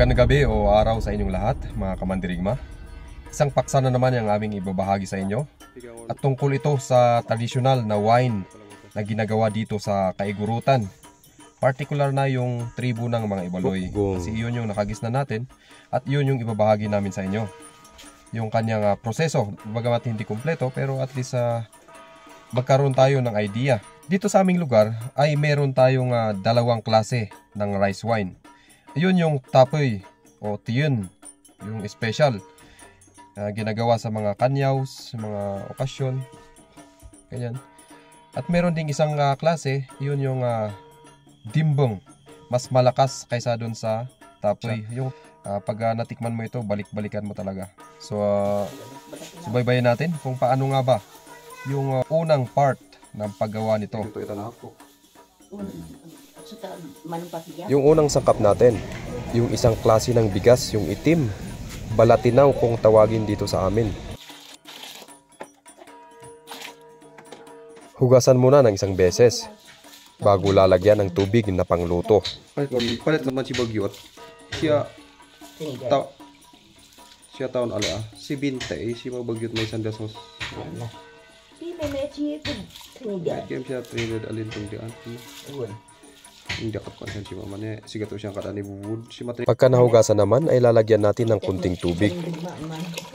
Magandang gabi o araw sa inyong lahat, mga kamandirigma. Isang paksa na naman ang aming ibabahagi sa inyo. At tungkol ito sa tradisyonal na wine na ginagawa dito sa Kaigurutan. Partikular na yung tribu ng mga Ibaloy. Kasi yun yung nakagisna natin at yun yung ibabahagi namin sa inyo. Yung kanyang proseso, bagamat hindi kumpleto, pero at least magkaroon tayo ng idea. Dito sa aming lugar ay meron tayong dalawang klase ng rice wine. Yun yung tapoy o tiyun, yung special. Ginagawa sa mga kanyaws, mga okasyon. Ganyan. At meron ding isang klase, yun yung dimbong. Mas malakas kaysa dun sa tapoy. Yung pag natikman mo ito, balik-balikan mo talaga. So, subaybayan natin kung paano nga ba yung unang part ng paggawa nito. Yung unang sangkap natin, yung isang klase ng bigas, yung itim, balatinaw kung tawagin dito sa amin. Hugasan muna ng isang beses bago lalagyan ng tubig na pangluto. Palit naman si Bagyot. Siya taon ala, si Binte, si Bagyot may isang dasos. Kaya siya trinidad alin tong diyan. Pagka nahugasan naman ay lalagyan natin ng kunting tubig.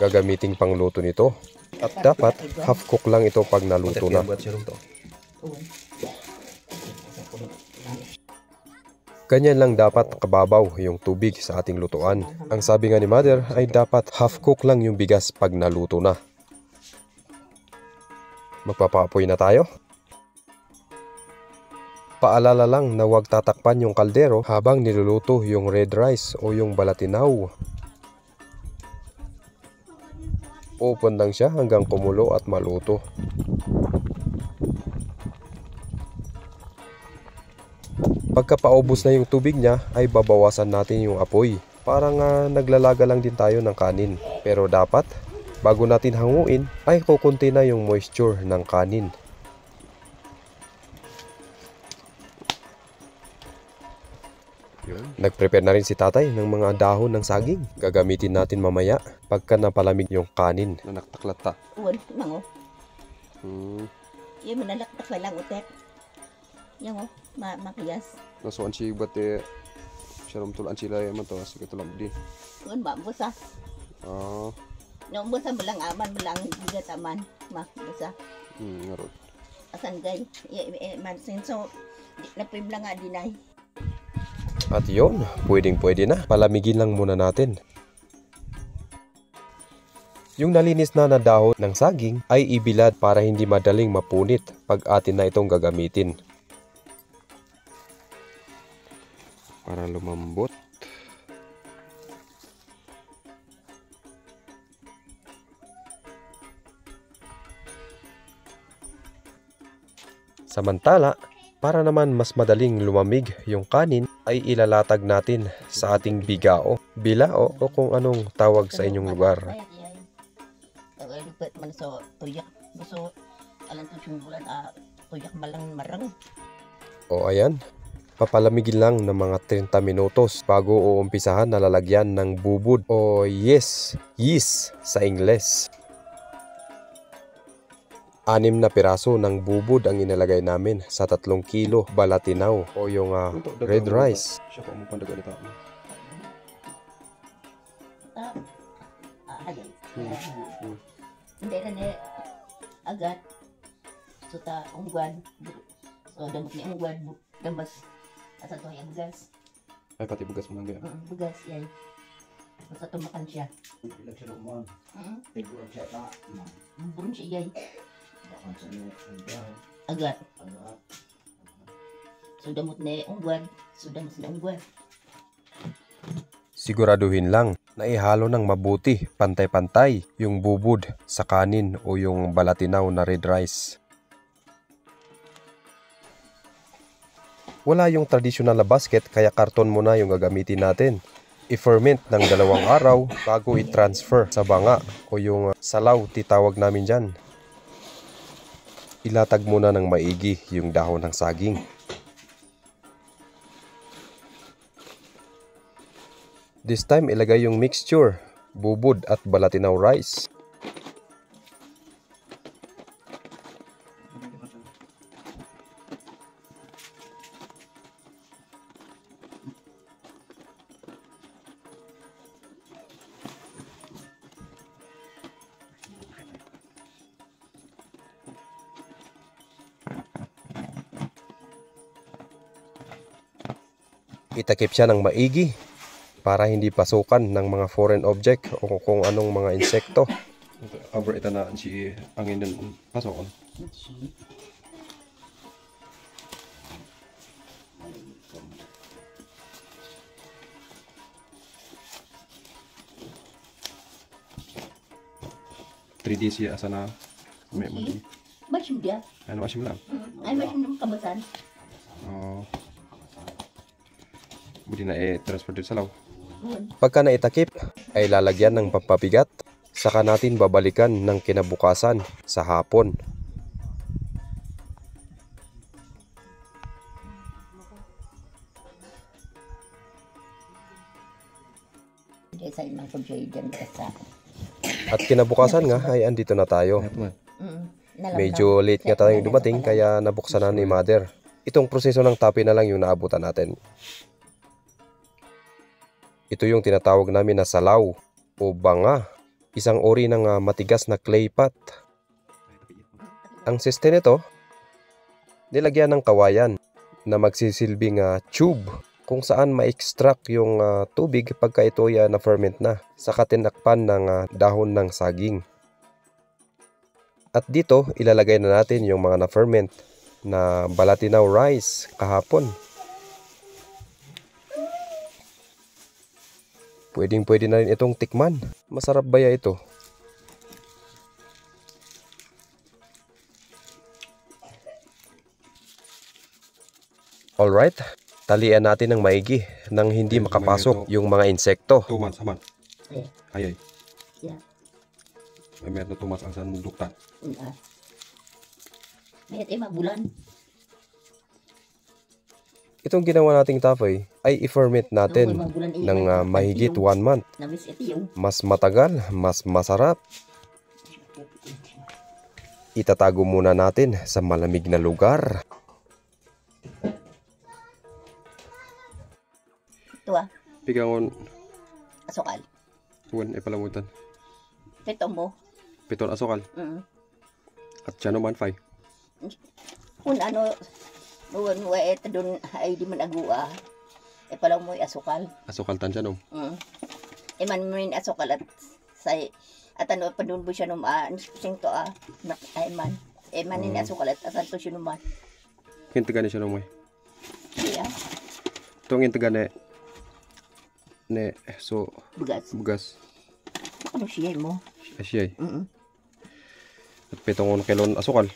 Gagamiting pangluto nito. At dapat half cook lang ito pag naluto na. Ganyan lang dapat kababaw yung tubig sa ating lutuan. Ang sabi nga ni Mother ay dapat half cook lang yung bigas pag naluto na. Magpapaapoy na tayo. Paalala lang na huwag tatakpan yung kaldero habang niluluto yung red rice o yung balatinaw. Open lang siya hanggang kumulo at maluto. Pagka paubos na yung tubig niya ay babawasan natin yung apoy. Parang naglalaga lang din tayo ng kanin. Pero dapat, bago natin hanguin ay kukunti na yung moisture ng kanin. Nag-prepare na rin si tatay ng mga dahon ng saging. Gagamitin natin mamaya pagka napalamig yung kanin. Nanaktaklata. Uwan, mango. Yung manalaktak na lang utek. Yung makiyas. Nasuan si bate. Siya rumtulaan sila yaman to. Sige tulang din. Uwan ba, busa. Yung busa malang aman, malang bigat aman. Busa. Ngarod. Asan gay? So, napimla nga dinay. At yun, pwedeng-pwede na. Palamigin lang muna natin. Yung nalinis na dahon ng saging ay ibilad para hindi madaling mapunit pag atin na itong gagamitin. Para lumambot. Samantala, para naman mas madaling lumamig yung kanin, ay ilalatag natin sa ating bigao, bilao o kung anong tawag sa inyong lugar. O ayan, papalamigin lang ng mga 30 minutos bago uumpisahan na lalagyan ng bubud o yeast sa Ingles. 6 na piraso ng bubud ang inilagay namin sa 3 kilo balatinaw o yung red rice. Siya pa mo pandaga nito. Hindi na agad. So ta ungwan. So damot ni ungwan damas asa to yung bugas. Ay pati bugas mo lang gaya. Bugas yay. Basta tumakan siya. Ilag siya lumon. Tiguran siya ta. Burun siya yay. Agad. So damot na ungwan. So damot na ungwan. Siguraduhin lang na ihalo ng mabuti, pantay-pantay yung bubud sa kanin o yung balatinaw na red rice. Wala yung traditional na basket kaya karton muna yung gagamitin natin. I-ferment ng 2 araw bago i-transfer sa banga o yung salaw titawag namin dyan. Ilatag muna ng maigi yung dahon ng saging. This time, ilagay yung mixture, bubud at balatinaw rice. Itakip siya ng maigi para hindi pasukan ng mga foreign object o kung anong mga insekto. Cover ito na si angin din pasok. Three days ya asa na may Masyum dia. ano asim lang. Ay masyum ng kabasan. Oh. Budi na transfer dito sa law. Pagka naitakip, ay lalagyan ng pampabigat. Saka natin babalikan ng kinabukasan sa hapon. At kinabukasan nga ay andito na tayo. Medyo late nga tayong dumating kaya nabuksan na ni Mother. Itong proseso ng tapi na lang yung naabutan natin. Ito yung tinatawag namin na salaw o banga, isang uri ng matigas na clay pot. Ang siste nito, nilagyan ng kawayan na magsisilbing tube kung saan ma-extract yung tubig pagka ito ay na-ferment na sa katinakpan ng dahon ng saging. At dito, ilalagay na natin yung mga na-ferment na balatinaw rice kahapon. Pwedeng-pwede na rin itong tikman. Masarap baya ito? Alright, talian natin ng maigi nang hindi makapasok yung mga insekto. Tumas, aman. Ay. Yeah. May meron na tumas ang saan duktan. May bulan. Itong ginawa nating tapay ay i-ferment natin ng mahigit 1 month. Mas matagal, mas masarap. Itatago muna natin sa malamig na lugar. Ito Pigangon. Asukal. Huwag palamutan. Ito mo. Piton asukal. At siya naman 5. Kung ano, ito doon ay di man agua. Palang mo asukal. Asukal tan siya no? Man mo rin asukal at ano pa doon po siya naman. Sing to ay man. Man rin asukal at asan to siya naman. Hintaga na siya naman. Yeah. Itong hintaga na so bugas. Ano siya mo? Siya. At 7 kilon asukal.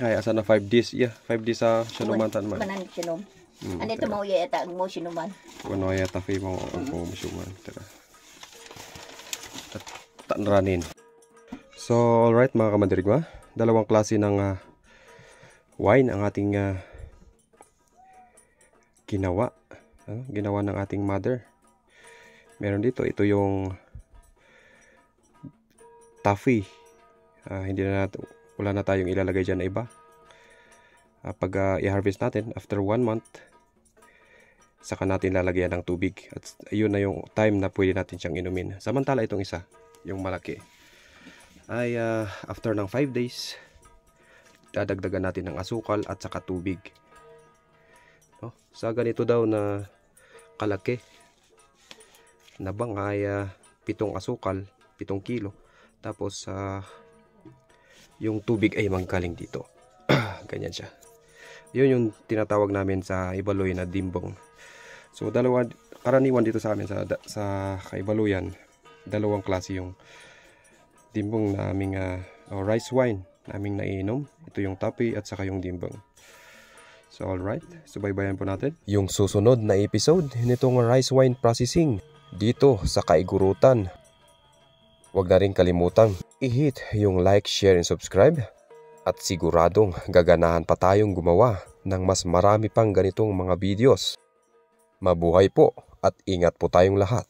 Ay, asa na 5 days. Yeah, 5 days sa sinuman tan man. Manan sinum. Ano ito mo yata ang mo sinuman? Ano yata fi mo ang sinuman. Tara. At tanranin. So, alright mga kamandirigma. Dalawang klase ng wine ang ating ginawa. Ginawa ng ating mother. Meron dito. Ito yung taffy. Hindi na natin wala na tayong ilalagay dyan na iba. Pag i-harvest natin after 1 month, saka natin lalagyan ng tubig at yun na yung time na pwede natin siyang inumin. Samantala itong isa, yung malaki, ay after ng 5 days dadagdagan natin ng asukal at saka tubig. Sa ganito daw na kalaki na bang ay 7 asukal, 7 kilo, tapos yung tubig ay manggaling dito. Ganyan siya. Yun yung tinatawag namin sa Ibaluy na dimbong. So karaniwan dito sa amin sa Kaibaluyan, dalawang klase yung dimbong na aming rice wine naming naiinom. Ito yung tapi at saka yung dimbong. So alright, subaybayan po natin yung susunod na episode nitong rice wine processing dito sa Kaigurutan. Huwag na rin kalimutang i-hit yung like, share, and subscribe. At siguradong gaganahan pa tayong gumawa ng mas marami pang ganitong mga videos. Mabuhay po at ingat po tayong lahat.